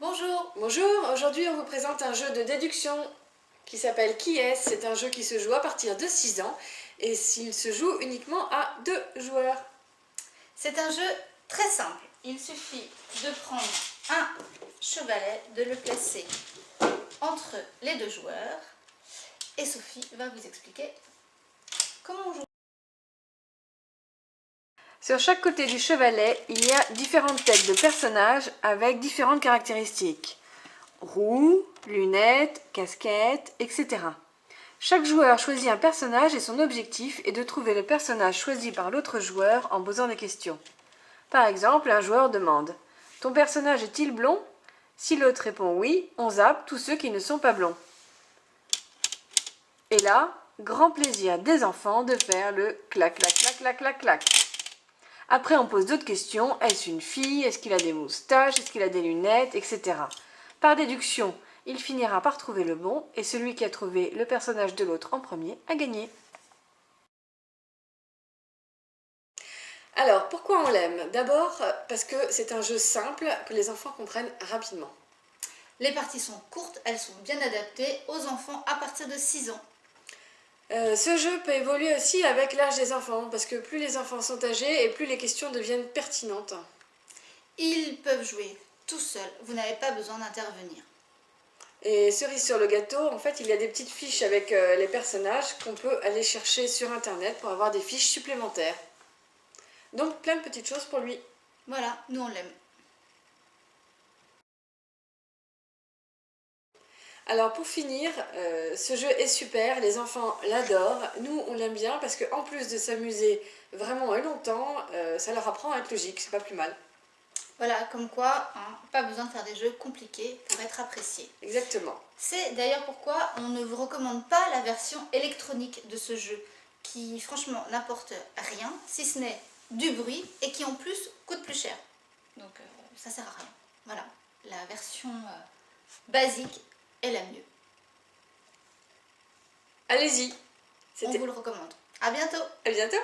Bonjour. Bonjour, aujourd'hui on vous présente un jeu de déduction qui s'appelle Qui est-ce? C'est un jeu qui se joue à partir de 6 ans et s'il se joue uniquement à 2 joueurs. C'est un jeu très simple. Il suffit de prendre un chevalet, de le placer entre les deux joueurs et Sophie va vous expliquer comment on joue. Sur chaque côté du chevalet, il y a différentes têtes de personnages avec différentes caractéristiques. Roux, lunettes, casquette, etc. Chaque joueur choisit un personnage et son objectif est de trouver le personnage choisi par l'autre joueur en posant des questions. Par exemple, un joueur demande « Ton personnage est-il blond ?» Si l'autre répond oui, on zappe tous ceux qui ne sont pas blonds. Et là, grand plaisir des enfants de faire le clac clac clac clac clac clac. Après, on pose d'autres questions. Est-ce une fille? Est-ce qu'il a des moustaches? Est-ce qu'il a des lunettes? Etc. Par déduction, il finira par trouver le bon et celui qui a trouvé le personnage de l'autre en premier a gagné. Alors, pourquoi on l'aime? D'abord, parce que c'est un jeu simple que les enfants comprennent rapidement. Les parties sont courtes, elles sont bien adaptées aux enfants à partir de 6 ans. Ce jeu peut évoluer aussi avec l'âge des enfants, parce que plus les enfants sont âgés et plus les questions deviennent pertinentes. Ils peuvent jouer tout seuls, vous n'avez pas besoin d'intervenir. Et cerise sur le gâteau, en fait, il y a des petites fiches avec les personnages qu'on peut aller chercher sur internet pour avoir des fiches supplémentaires. Donc plein de petites choses pour lui. Voilà, nous on l'aime. Alors pour finir, ce jeu est super, les enfants l'adorent, nous on l'aime bien parce qu'en plus de s'amuser vraiment longtemps, ça leur apprend à être logique, c'est pas plus mal. Voilà, comme quoi, hein, pas besoin de faire des jeux compliqués pour être appréciés. Exactement. C'est d'ailleurs pourquoi on ne vous recommande pas la version électronique de ce jeu, qui franchement n'apporte rien, si ce n'est du bruit, et qui en plus coûte plus cher. Donc ça sert à rien. Voilà, la version basique est la mieux. Allez-y. On vous le recommande. À bientôt. À bientôt.